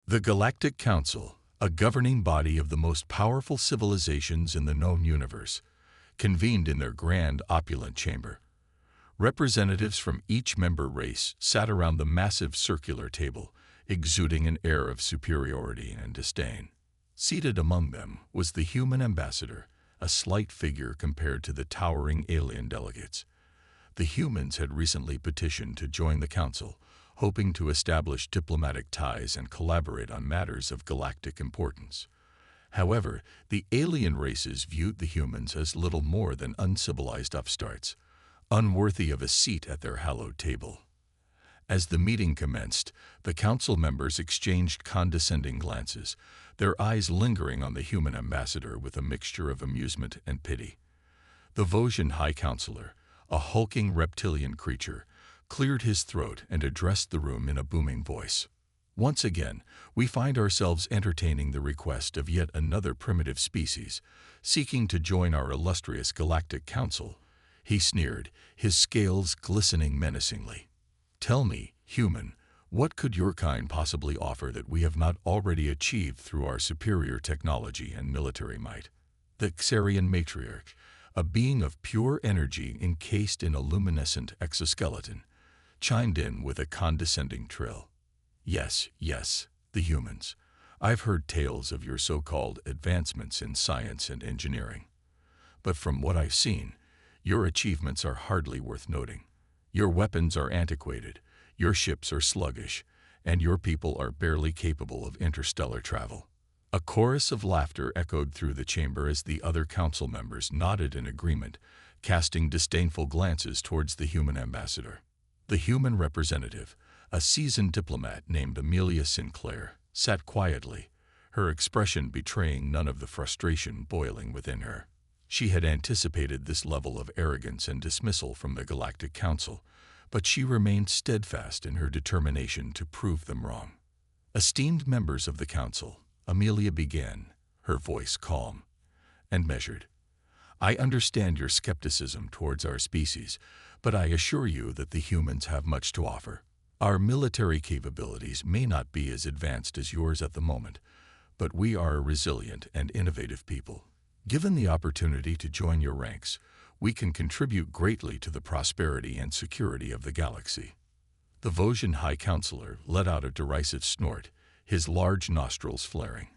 The Galactic Council, a governing body of the most powerful civilizations in the known universe, convened in their grand, opulent chamber. Representatives from each member race sat around the massive circular table, exuding an air of superiority and disdain. Seated among them was the human ambassador, a slight figure compared to the towering alien delegates. The humans had recently petitioned to join the council, hoping to establish diplomatic ties and collaborate on matters of galactic importance. However, the alien races viewed the humans as little more than uncivilized upstarts, unworthy of a seat at their hallowed table. As the meeting commenced, the council members exchanged condescending glances, their eyes lingering on the human ambassador with a mixture of amusement and pity. The Vosgian High Counselor, a hulking reptilian creature, cleared his throat and addressed the room in a booming voice. Once again, we find ourselves entertaining the request of yet another primitive species, seeking to join our illustrious Galactic Council. He sneered, his scales glistening menacingly. Tell me, human, what could your kind possibly offer that we have not already achieved through our superior technology and military might? The Xarian matriarch, a being of pure energy encased in a luminescent exoskeleton, chimed in with a condescending trill. Yes, the humans. I've heard tales of your so-called advancements in science and engineering. But from what I've seen, your achievements are hardly worth noting. Your weapons are antiquated, your ships are sluggish, and your people are barely capable of interstellar travel. A chorus of laughter echoed through the chamber as the other council members nodded in agreement, casting disdainful glances towards the human ambassador. The human representative, a seasoned diplomat named Amelia Sinclair, sat quietly, her expression betraying none of the frustration boiling within her. She had anticipated this level of arrogance and dismissal from the Galactic Council, but she remained steadfast in her determination to prove them wrong. Esteemed members of the Council, Amelia began, her voice calm and measured. I understand your skepticism towards our species, but I assure you that the humans have much to offer. Our military capabilities may not be as advanced as yours at the moment, but we are a resilient and innovative people. Given the opportunity to join your ranks, we can contribute greatly to the prosperity and security of the galaxy. The Vosgian High Counselor let out a derisive snort, his large nostrils flaring.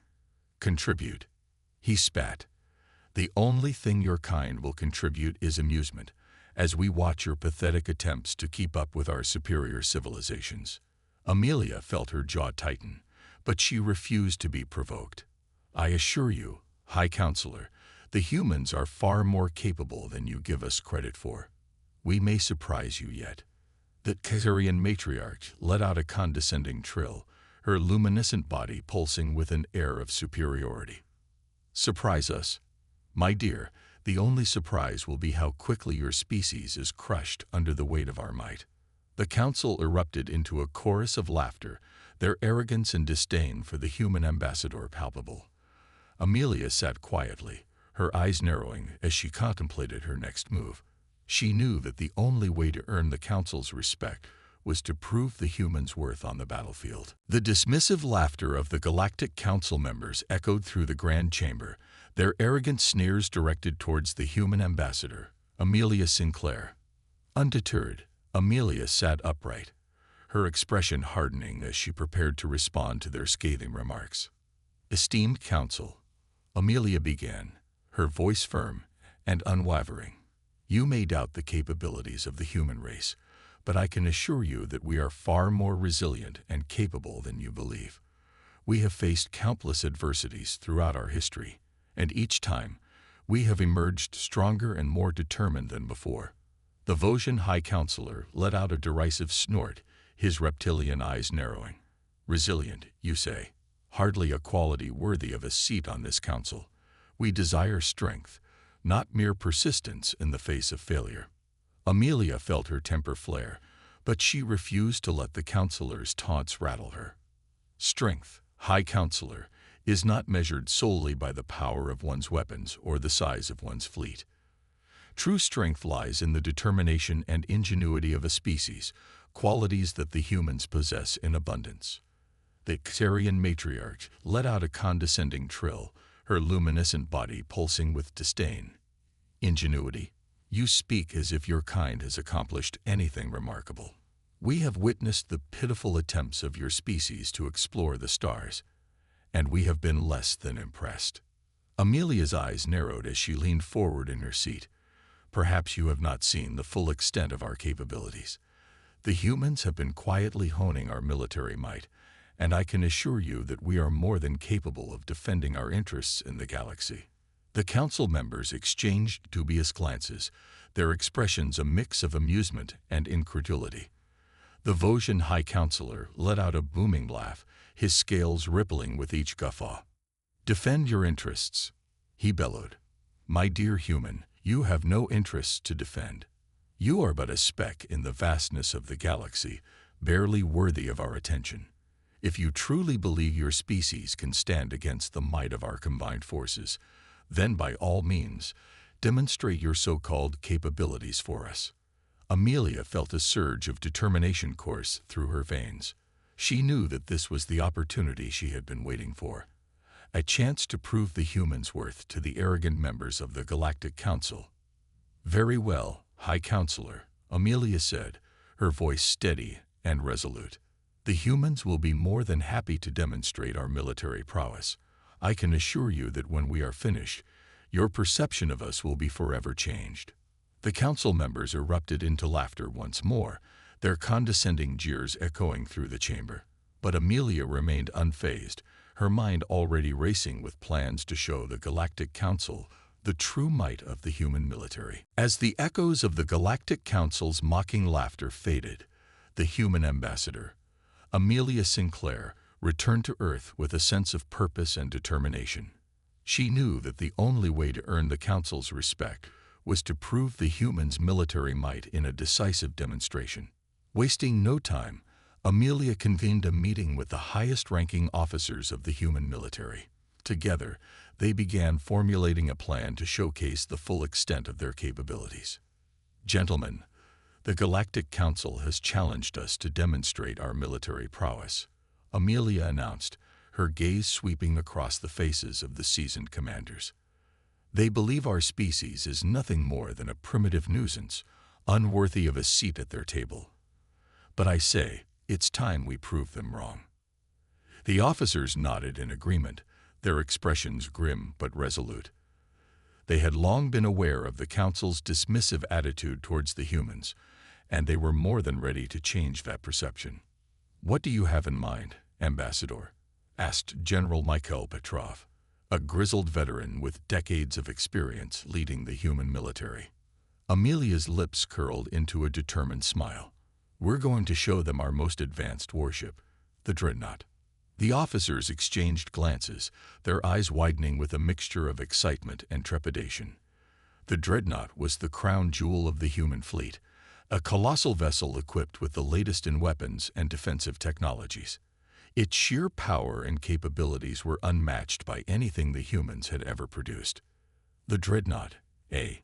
Contribute. He spat. The only thing your kind will contribute is amusement, as we watch your pathetic attempts to keep up with our superior civilizations. Amelia felt her jaw tighten, but she refused to be provoked. I assure you, High Counselor, the humans are far more capable than you give us credit for. We may surprise you yet. The Xarian matriarch let out a condescending trill, her luminescent body pulsing with an air of superiority. Surprise us. My dear, the only surprise will be how quickly your species is crushed under the weight of our might. The council erupted into a chorus of laughter, their arrogance and disdain for the human ambassador palpable. Amelia sat quietly, her eyes narrowing as she contemplated her next move. She knew that the only way to earn the council's respect was to prove the humans' worth on the battlefield. The dismissive laughter of the Galactic Council members echoed through the grand chamber, their arrogant sneers directed towards the human ambassador, Amelia Sinclair. Undeterred, Amelia sat upright, her expression hardening as she prepared to respond to their scathing remarks. Esteemed Council, Amelia began, her voice firm and unwavering. You may doubt the capabilities of the human race, but I can assure you that we are far more resilient and capable than you believe. We have faced countless adversities throughout our history, and each time, we have emerged stronger and more determined than before. The Vosgian High Counselor let out a derisive snort, his reptilian eyes narrowing. Resilient, you say? Hardly a quality worthy of a seat on this council. We desire strength, not mere persistence in the face of failure. Amelia felt her temper flare, but she refused to let the counselor's taunts rattle her. Strength, High Counselor, is not measured solely by the power of one's weapons or the size of one's fleet. True strength lies in the determination and ingenuity of a species, qualities that the humans possess in abundance. The Xerian matriarch let out a condescending trill, her luminescent body pulsing with disdain. Ingenuity. You speak as if your kind has accomplished anything remarkable. We have witnessed the pitiful attempts of your species to explore the stars, and we have been less than impressed. Amelia's eyes narrowed as she leaned forward in her seat. Perhaps you have not seen the full extent of our capabilities. The humans have been quietly honing our military might, and I can assure you that we are more than capable of defending our interests in the galaxy. The council members exchanged dubious glances, their expressions a mix of amusement and incredulity. The Vosgian High Counselor let out a booming laugh, his scales rippling with each guffaw. "Defend your interests," he bellowed. "My dear human, you have no interests to defend. You are but a speck in the vastness of the galaxy, barely worthy of our attention. If you truly believe your species can stand against the might of our combined forces, then by all means, demonstrate your so-called capabilities for us." Amelia felt a surge of determination course through her veins. She knew that this was the opportunity she had been waiting for. A chance to prove the humans' worth to the arrogant members of the Galactic Council. "Very well, High Counselor," Amelia said, her voice steady and resolute. "The humans will be more than happy to demonstrate our military prowess. I can assure you that when we are finished, your perception of us will be forever changed." The council members erupted into laughter once more, their condescending jeers echoing through the chamber. But Amelia remained unfazed, her mind already racing with plans to show the Galactic Council the true might of the human military. As the echoes of the Galactic Council's mocking laughter faded, the human ambassador, Amelia Sinclair, returned to Earth with a sense of purpose and determination. She knew that the only way to earn the Council's respect was to prove the humans' military might in a decisive demonstration. Wasting no time, Amelia convened a meeting with the highest-ranking officers of the human military. Together, they began formulating a plan to showcase the full extent of their capabilities. "Gentlemen, the Galactic Council has challenged us to demonstrate our military prowess," Amelia announced, her gaze sweeping across the faces of the seasoned commanders. "They believe our species is nothing more than a primitive nuisance, unworthy of a seat at their table. But I say, it's time we prove them wrong." The officers nodded in agreement, their expressions grim but resolute. They had long been aware of the Council's dismissive attitude towards the humans, and they were more than ready to change that perception. "What do you have in mind, Ambassador?" asked General Mikhail Petrov, a grizzled veteran with decades of experience leading the human military. Amelia's lips curled into a determined smile. "We're going to show them our most advanced warship, the Dreadnought." The officers exchanged glances, their eyes widening with a mixture of excitement and trepidation. The Dreadnought was the crown jewel of the human fleet, a colossal vessel equipped with the latest in weapons and defensive technologies. Its sheer power and capabilities were unmatched by anything the humans had ever produced. "The Dreadnought, eh?"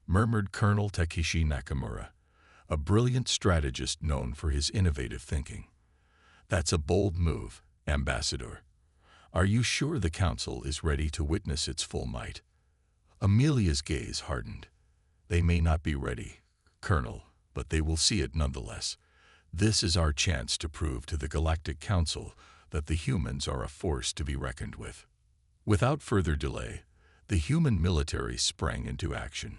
murmured Colonel Takeshi Nakamura, a brilliant strategist known for his innovative thinking. "That's a bold move, Ambassador. Are you sure the Council is ready to witness its full might?" Amelia's gaze hardened. "They may not be ready, Colonel, but they will see it nonetheless. This is our chance to prove to the Galactic Council that the humans are a force to be reckoned with." Without further delay, the human military sprang into action.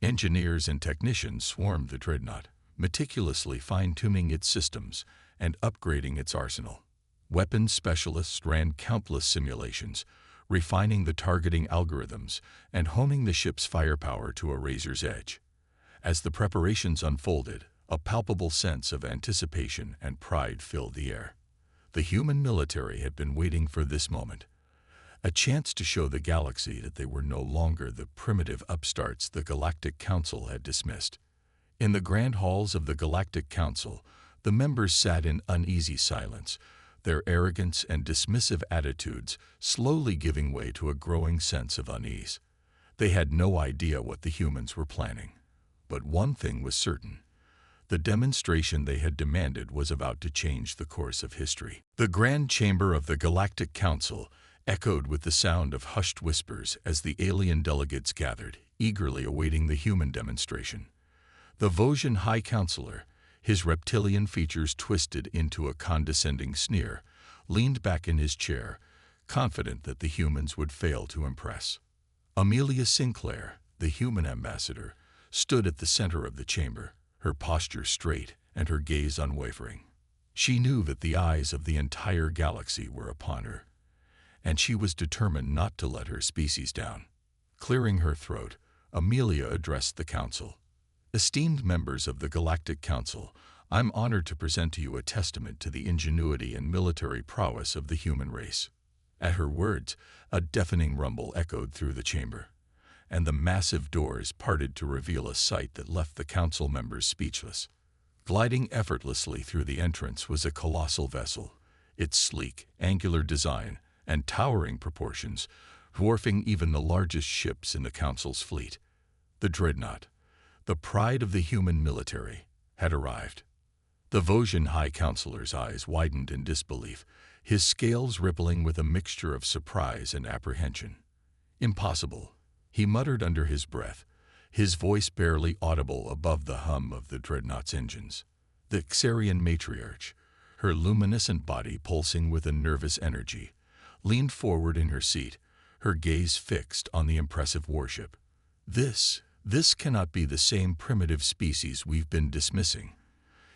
Engineers and technicians swarmed the Dreadnought, meticulously fine-tuning its systems and upgrading its arsenal. Weapons specialists ran countless simulations, refining the targeting algorithms and honing the ship's firepower to a razor's edge. As the preparations unfolded, a palpable sense of anticipation and pride filled the air. The human military had been waiting for this moment, a chance to show the galaxy that they were no longer the primitive upstarts the Galactic Council had dismissed. In the grand halls of the Galactic Council, the members sat in uneasy silence, their arrogance and dismissive attitudes slowly giving way to a growing sense of unease. They had no idea what the humans were planning. But one thing was certain. The demonstration they had demanded was about to change the course of history. The grand chamber of the Galactic Council echoed with the sound of hushed whispers as the alien delegates gathered, eagerly awaiting the human demonstration. The Vosgian High Counselor, his reptilian features twisted into a condescending sneer, leaned back in his chair, confident that the humans would fail to impress. Amelia Sinclair, the human ambassador, stood at the center of the chamber, her posture straight and her gaze unwavering. She knew that the eyes of the entire galaxy were upon her, and she was determined not to let her species down. Clearing her throat, Amelia addressed the council. Esteemed members of the Galactic Council, I'm honored to present to you a testament to the ingenuity and military prowess of the human race. At her words, a deafening rumble echoed through the chamber, and the massive doors parted to reveal a sight that left the council members speechless. Gliding effortlessly through the entrance was a colossal vessel, its sleek, angular design and towering proportions dwarfing even the largest ships in the council's fleet. The Dreadnought, the pride of the human military, had arrived. The Vosgian High Counselor's eyes widened in disbelief, his scales rippling with a mixture of surprise and apprehension. Impossible, he muttered under his breath, his voice barely audible above the hum of the Dreadnought's engines. The Xarian matriarch, her luminescent body pulsing with a nervous energy, leaned forward in her seat, her gaze fixed on the impressive warship. This cannot be the same primitive species we've been dismissing,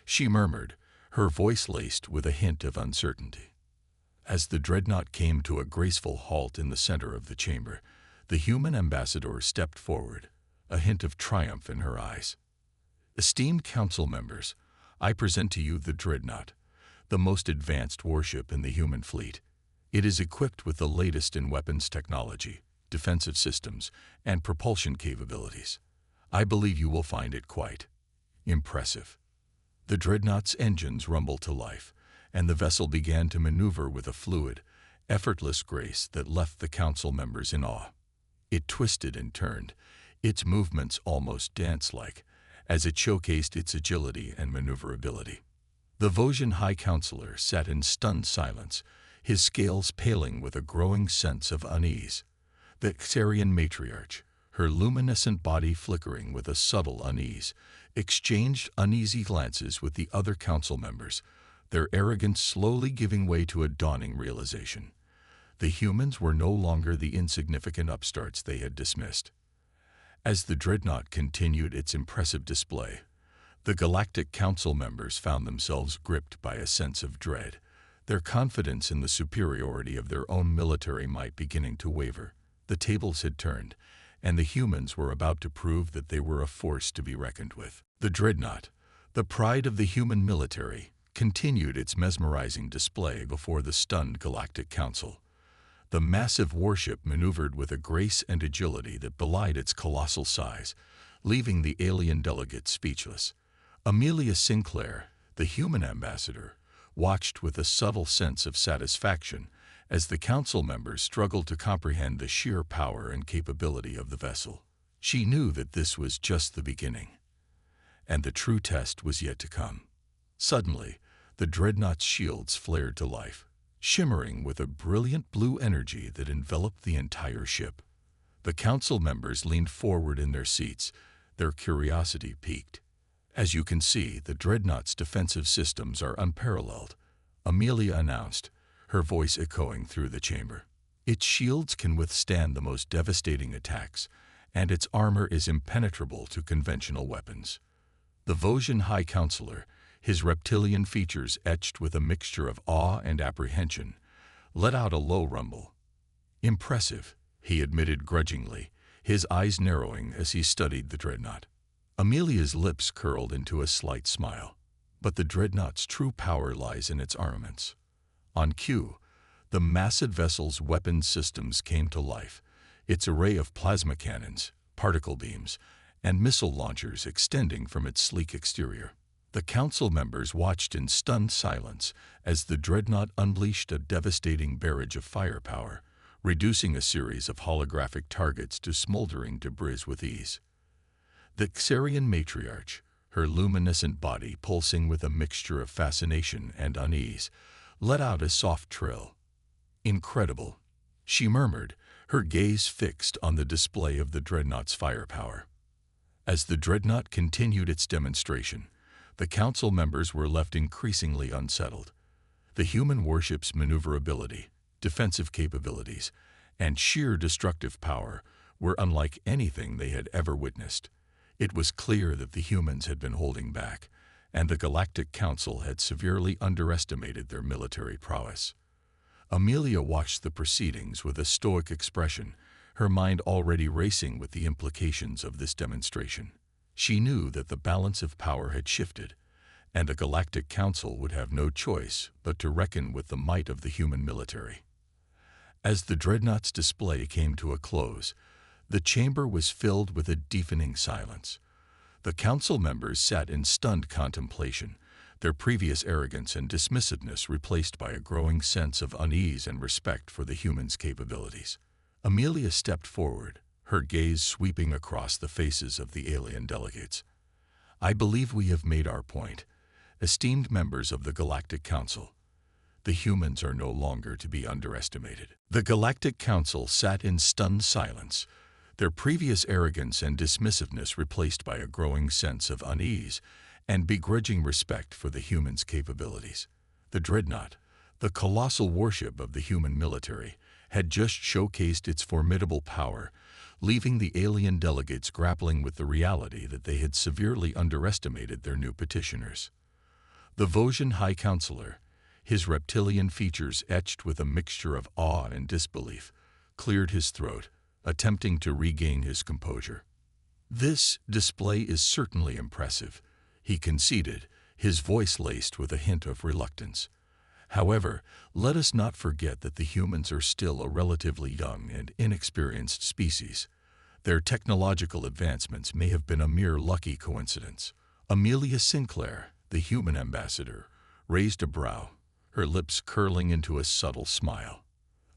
she murmured, her voice laced with a hint of uncertainty. As the Dreadnought came to a graceful halt in the center of the chamber, the human ambassador stepped forward, a hint of triumph in her eyes. Esteemed council members, I present to you the Dreadnought, the most advanced warship in the human fleet. It is equipped with the latest in weapons technology, defensive systems, and propulsion capabilities. I believe you will find it quite impressive. The Dreadnought's engines rumbled to life, and the vessel began to maneuver with a fluid, effortless grace that left the council members in awe. It twisted and turned, its movements almost dance-like, as it showcased its agility and maneuverability. The Vosgian High Counselor sat in stunned silence, his scales paling with a growing sense of unease. The Xarian matriarch, her luminescent body flickering with a subtle unease, exchanged uneasy glances with the other council members, their arrogance slowly giving way to a dawning realization. The humans were no longer the insignificant upstarts they had dismissed. As the Dreadnought continued its impressive display, the Galactic Council members found themselves gripped by a sense of dread, their confidence in the superiority of their own military might beginning to waver. The tables had turned, and the humans were about to prove that they were a force to be reckoned with. The Dreadnought, the pride of the human military, continued its mesmerizing display before the stunned Galactic Council. The massive warship maneuvered with a grace and agility that belied its colossal size, leaving the alien delegates speechless. Amelia Sinclair, the human ambassador, watched with a subtle sense of satisfaction as the council members struggled to comprehend the sheer power and capability of the vessel. She knew that this was just the beginning, and the true test was yet to come. Suddenly, the Dreadnought's shields flared to life, shimmering with a brilliant blue energy that enveloped the entire ship. The council members leaned forward in their seats, their curiosity piqued. As you can see, the Dreadnought's defensive systems are unparalleled, Amelia announced, her voice echoing through the chamber. Its shields can withstand the most devastating attacks, and its armor is impenetrable to conventional weapons. The Vosgian High Counselor, his reptilian features etched with a mixture of awe and apprehension, let out a low rumble. Impressive, he admitted grudgingly, his eyes narrowing as he studied the Dreadnought. Amelia's lips curled into a slight smile, but the Dreadnought's true power lies in its armaments. On cue, the massive vessel's weapon systems came to life, its array of plasma cannons, particle beams, and missile launchers extending from its sleek exterior. The council members watched in stunned silence as the Dreadnought unleashed a devastating barrage of firepower, reducing a series of holographic targets to smoldering debris with ease. The Xarian matriarch, her luminescent body pulsing with a mixture of fascination and unease, let out a soft trill. "Incredible," she murmured, her gaze fixed on the display of the Dreadnought's firepower. As the Dreadnought continued its demonstration, the Council members were left increasingly unsettled. The human warship's maneuverability, defensive capabilities, and sheer destructive power were unlike anything they had ever witnessed. It was clear that the humans had been holding back, and the Galactic Council had severely underestimated their military prowess. Amelia watched the proceedings with a stoic expression, her mind already racing with the implications of this demonstration. She knew that the balance of power had shifted, and the Galactic Council would have no choice but to reckon with the might of the human military. As the Dreadnought's display came to a close, the chamber was filled with a deafening silence. The Council members sat in stunned contemplation, their previous arrogance and dismissiveness replaced by a growing sense of unease and respect for the human's capabilities. Amelia stepped forward, her gaze sweeping across the faces of the alien delegates. "I believe we have made our point, esteemed members of the Galactic Council. The humans are no longer to be underestimated." The Galactic Council sat in stunned silence, their previous arrogance and dismissiveness replaced by a growing sense of unease and begrudging respect for the humans' capabilities. The Dreadnought, the colossal warship of the human military, had just showcased its formidable power, leaving the alien delegates grappling with the reality that they had severely underestimated their new petitioners. The Vosgian High Counselor, his reptilian features etched with a mixture of awe and disbelief, cleared his throat, attempting to regain his composure. "This display is certainly impressive," he conceded, his voice laced with a hint of reluctance. "However, let us not forget that the humans are still a relatively young and inexperienced species. Their technological advancements may have been a mere lucky coincidence." Amelia Sinclair, the human ambassador, raised a brow, her lips curling into a subtle smile.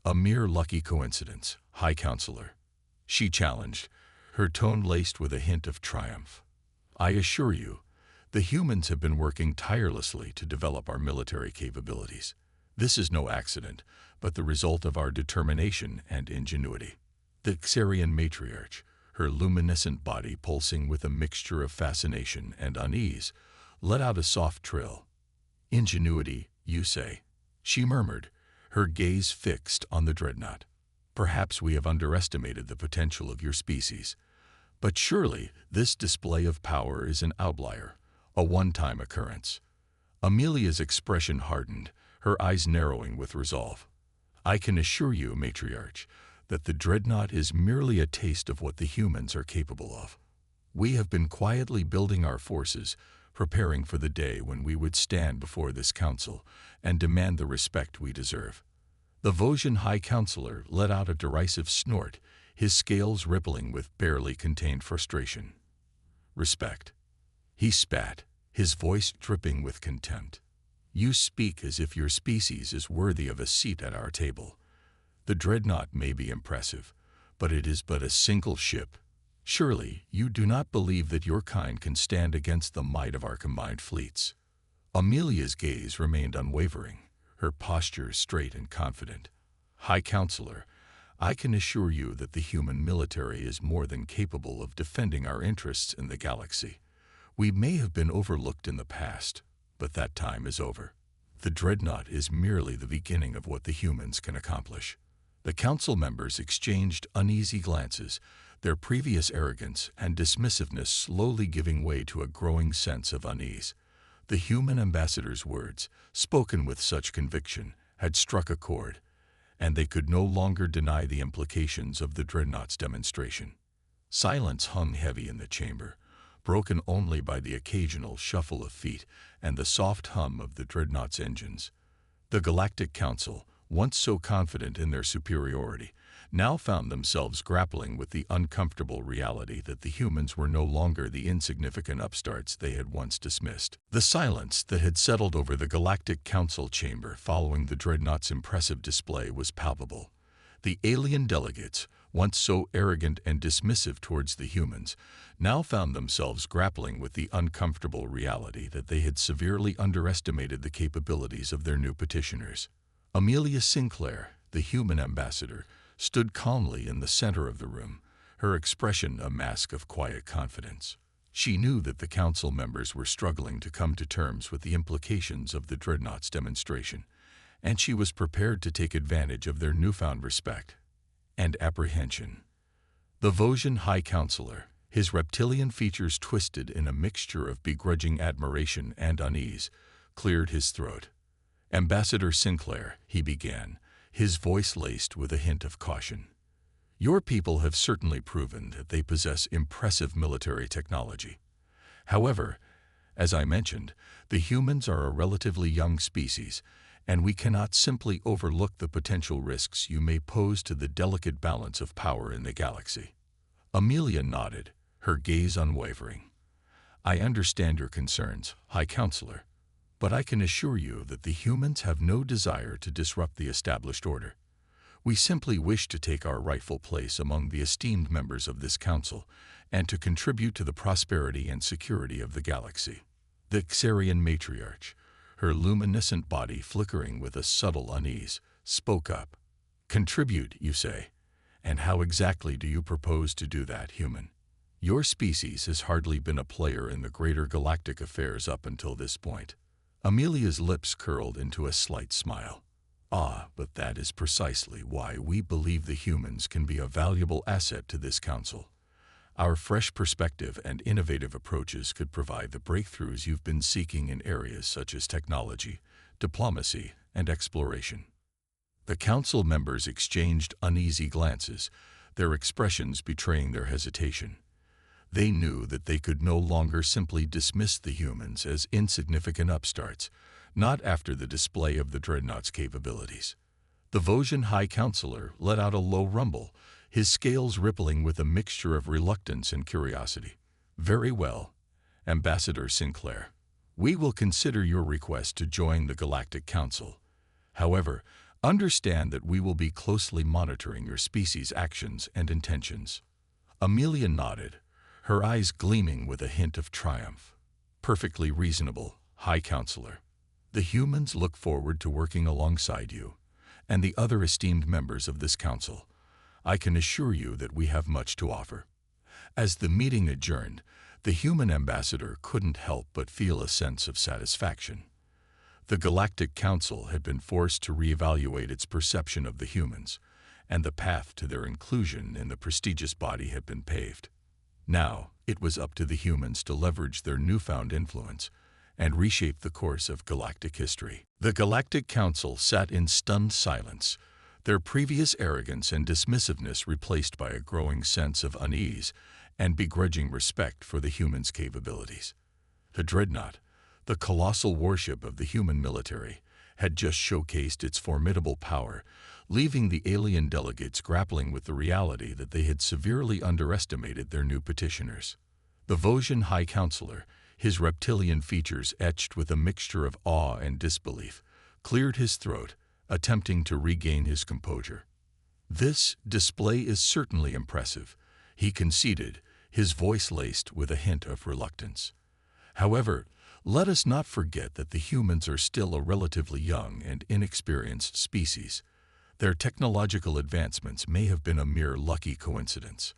"A mere lucky coincidence, High Counselor," she challenged, her tone laced with a hint of triumph. "I assure you, the humans have been working tirelessly to develop our military capabilities. This is no accident, but the result of our determination and ingenuity." The Xarian matriarch, her luminescent body pulsing with a mixture of fascination and unease, let out a soft trill. "Ingenuity, you say?" she murmured, her gaze fixed on the Dreadnought. "Perhaps we have underestimated the potential of your species. But surely this display of power is an outlier, a one-time occurrence." Amelia's expression hardened, her eyes narrowing with resolve. "I can assure you, Matriarch, that the Dreadnought is merely a taste of what the humans are capable of. We have been quietly building our forces, preparing for the day when we would stand before this council and demand the respect we deserve." The Vosgian High Counselor let out a derisive snort, his scales rippling with barely contained frustration. "Respect," he spat, his voice dripping with contempt. "You speak as if your species is worthy of a seat at our table. The Dreadnought may be impressive, but it is but a single ship. Surely you do not believe that your kind can stand against the might of our combined fleets." Amelia's gaze remained unwavering, her posture straight and confident. "High Counselor, I can assure you that the human military is more than capable of defending our interests in the galaxy. We may have been overlooked in the past, but that time is over. The Dreadnought is merely the beginning of what the humans can accomplish." The council members exchanged uneasy glances, their previous arrogance and dismissiveness slowly giving way to a growing sense of unease. The human ambassador's words, spoken with such conviction, had struck a chord, and they could no longer deny the implications of the Dreadnought's demonstration. Silence hung heavy in the chamber, broken only by the occasional shuffle of feet and the soft hum of the Dreadnought's engines. The Galactic Council, once so confident in their superiority, now found themselves grappling with the uncomfortable reality that the humans were no longer the insignificant upstarts they had once dismissed. The silence that had settled over the Galactic Council chamber following the Dreadnought's impressive display was palpable. The alien delegates, once so arrogant and dismissive towards the humans, now found themselves grappling with the uncomfortable reality that they had severely underestimated the capabilities of their new petitioners. Amelia Sinclair, the human ambassador, stood calmly in the center of the room, her expression a mask of quiet confidence. She knew that the council members were struggling to come to terms with the implications of the Dreadnought's demonstration, and she was prepared to take advantage of their newfound respect and apprehension. The Vosgian High Counselor, his reptilian features twisted in a mixture of begrudging admiration and unease, cleared his throat. "Ambassador Sinclair," he began, his voice laced with a hint of caution. "Your people have certainly proven that they possess impressive military technology. However, as I mentioned, the humans are a relatively young species, and we cannot simply overlook the potential risks you may pose to the delicate balance of power in the galaxy." Amelia nodded, her gaze unwavering. "I understand your concerns, High Counselor, but I can assure you that the humans have no desire to disrupt the established order. We simply wish to take our rightful place among the esteemed members of this council and to contribute to the prosperity and security of the galaxy." The Xarian matriarch, her luminescent body flickering with a subtle unease, spoke up. "Contribute, you say? And how exactly do you propose to do that, human? Your species has hardly been a player in the greater galactic affairs up until this point." Amelia's lips curled into a slight smile. But that is precisely why we believe the humans can be a valuable asset to this council. Our fresh perspective and innovative approaches could provide the breakthroughs you've been seeking in areas such as technology, diplomacy, and exploration. The council members exchanged uneasy glances, their expressions betraying their hesitation. They knew that they could no longer simply dismiss the humans as insignificant upstarts, not after the display of the Dreadnought's capabilities. The Vosgian High Counselor let out a low rumble, his scales rippling with a mixture of reluctance and curiosity. "Very well, Ambassador Sinclair. We will consider your request to join the Galactic Council. However, understand that we will be closely monitoring your species' actions and intentions." Amelia nodded, her eyes gleaming with a hint of triumph. "Perfectly reasonable, High Counselor. The humans look forward to working alongside you and the other esteemed members of this council. I can assure you that we have much to offer." As the meeting adjourned, the human ambassador couldn't help but feel a sense of satisfaction. The Galactic Council had been forced to reevaluate its perception of the humans, and the path to their inclusion in the prestigious body had been paved. Now, it was up to the humans to leverage their newfound influence and reshape the course of galactic history. The Galactic Council sat in stunned silence, their previous arrogance and dismissiveness replaced by a growing sense of unease and begrudging respect for the humans' capabilities. The Dreadnought, the colossal warship of the human military, had just showcased its formidable power, leaving the alien delegates grappling with the reality that they had severely underestimated their new petitioners. The Vosgian High Counselor, his reptilian features etched with a mixture of awe and disbelief, cleared his throat, attempting to regain his composure. "This display is certainly impressive," he conceded, his voice laced with a hint of reluctance. "However, let us not forget that the humans are still a relatively young and inexperienced species. Their technological advancements may have been a mere lucky coincidence."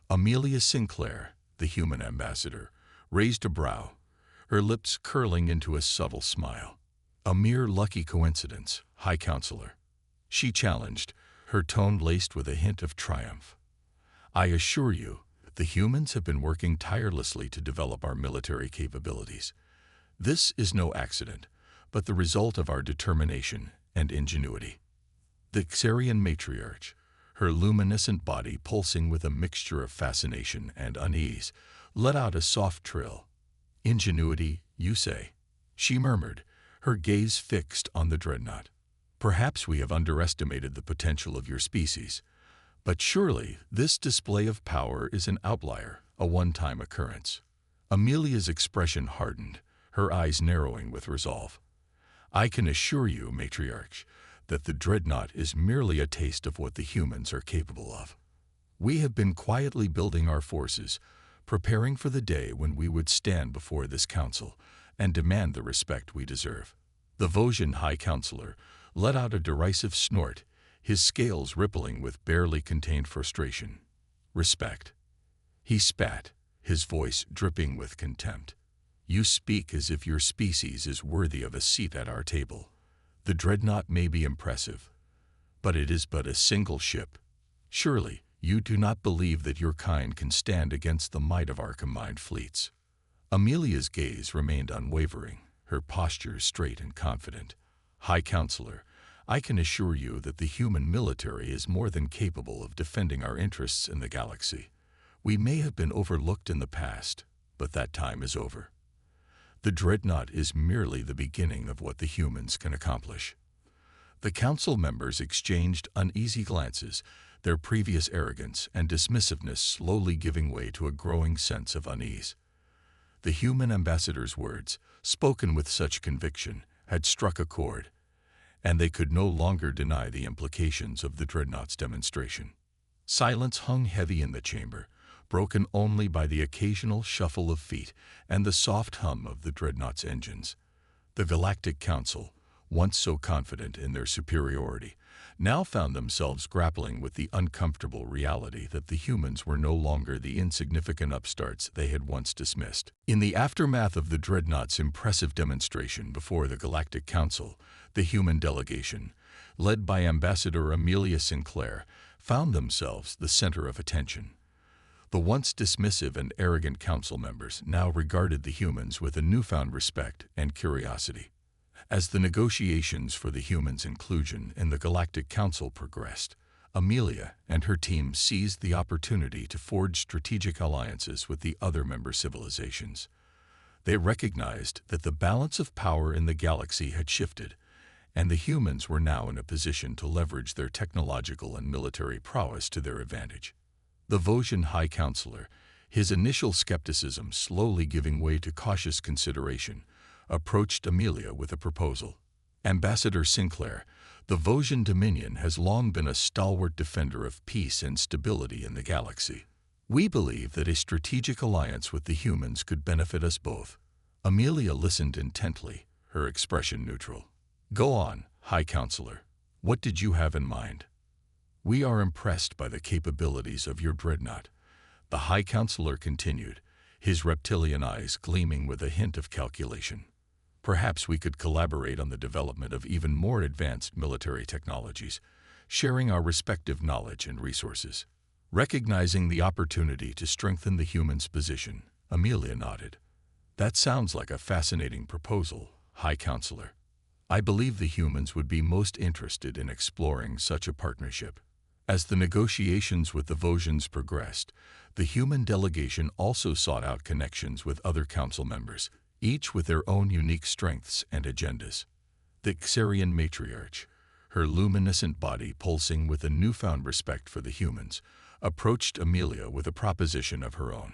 Amelia Sinclair, the human ambassador, raised a brow, her lips curling into a subtle smile. "A mere lucky coincidence, High Counselor," she challenged, her tone laced with a hint of triumph. "I assure you, the humans have been working tirelessly to develop our military capabilities. This is no accident, but the result of our determination and ingenuity." The Xarian matriarch, her luminescent body pulsing with a mixture of fascination and unease, let out a soft trill. "Ingenuity, you say?" she murmured, her gaze fixed on the Dreadnought. "Perhaps we have underestimated the potential of your species, but surely this display of power is an outlier, a one-time occurrence." Amelia's expression hardened, her eyes narrowing with resolve. "I can assure you, matriarch, that the Dreadnought is merely a taste of what the humans are capable of. We have been quietly building our forces, preparing for the day when we would stand before this council and demand the respect we deserve. The Vosgian High Counselor let out a derisive snort, his scales rippling with barely contained frustration. Respect. He spat, his voice dripping with contempt. You speak as if your species is worthy of a seat at our table. The Dreadnought may be impressive, but it is but a single ship. Surely, you do not believe that your kind can stand against the might of our combined fleets. Amelia's gaze remained unwavering, her posture straight and confident. High Counselor, I can assure you that the human military is more than capable of defending our interests in the galaxy. We may have been overlooked in the past, but that time is over. The Dreadnought is merely the beginning of what the humans can accomplish. The council members exchanged uneasy glances, their previous arrogance and dismissiveness slowly giving way to a growing sense of unease. The human ambassador's words, spoken with such conviction, had struck a chord, and they could no longer deny the implications of the Dreadnought's demonstration. Silence hung heavy in the chamber, broken only by the occasional shuffle of feet and the soft hum of the Dreadnought's engines. The Galactic Council, once so confident in their superiority, now found themselves grappling with the uncomfortable reality that the humans were no longer the insignificant upstarts they had once dismissed. In the aftermath of the Dreadnought's impressive demonstration before the Galactic Council, the human delegation, led by Ambassador Amelia Sinclair, found themselves the center of attention. The once dismissive and arrogant council members now regarded the humans with a newfound respect and curiosity. As the negotiations for the humans' inclusion in the Galactic Council progressed, Amelia and her team seized the opportunity to forge strategic alliances with the other member civilizations. They recognized that the balance of power in the galaxy had shifted, and the humans were now in a position to leverage their technological and military prowess to their advantage. The Vosgian High Counselor, his initial skepticism slowly giving way to cautious consideration, approached Amelia with a proposal. Ambassador Sinclair, the Vosgian Dominion has long been a stalwart defender of peace and stability in the galaxy. We believe that a strategic alliance with the humans could benefit us both. Amelia listened intently, her expression neutral. Go on, High Counselor. What did you have in mind? We are impressed by the capabilities of your Dreadnought, the High Counselor continued, his reptilian eyes gleaming with a hint of calculation. Perhaps we could collaborate on the development of even more advanced military technologies, sharing our respective knowledge and resources. Recognizing the opportunity to strengthen the humans' position, Amelia nodded. That sounds like a fascinating proposal, High Counselor. I believe the humans would be most interested in exploring such a partnership. As the negotiations with the Vosgians progressed, the human delegation also sought out connections with other council members, each with their own unique strengths and agendas. The Xarian matriarch, her luminescent body pulsing with a newfound respect for the humans, approached Amelia with a proposition of her own.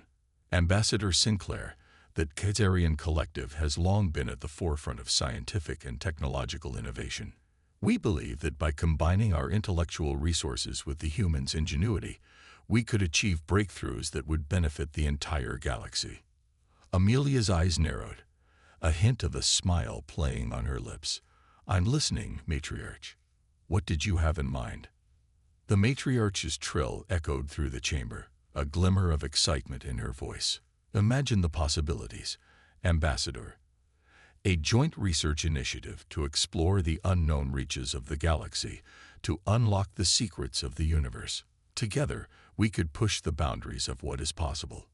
Ambassador Sinclair, that Xarian collective has long been at the forefront of scientific and technological innovation. We believe that by combining our intellectual resources with the humans' ingenuity, we could achieve breakthroughs that would benefit the entire galaxy. Amelia's eyes narrowed, a hint of a smile playing on her lips. I'm listening, matriarch. What did you have in mind? The matriarch's trill echoed through the chamber, a glimmer of excitement in her voice. Imagine the possibilities, Ambassador. A joint research initiative to explore the unknown reaches of the galaxy, to unlock the secrets of the universe. Together, we could push the boundaries of what is possible.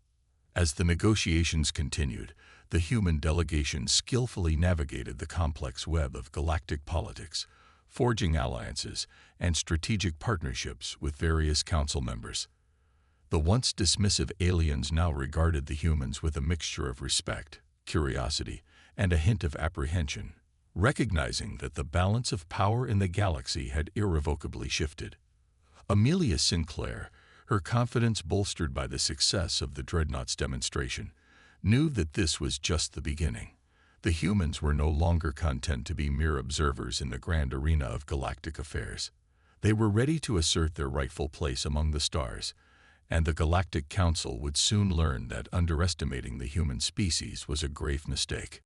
As the negotiations continued, the human delegation skillfully navigated the complex web of galactic politics, forging alliances and strategic partnerships with various council members. The once dismissive aliens now regarded the humans with a mixture of respect, curiosity, and a hint of apprehension, recognizing that the balance of power in the galaxy had irrevocably shifted. Amelia Sinclair, her confidence bolstered by the success of the Dreadnought's demonstration, knew that this was just the beginning. The humans were no longer content to be mere observers in the grand arena of galactic affairs. They were ready to assert their rightful place among the stars, and the Galactic Council would soon learn that underestimating the human species was a grave mistake.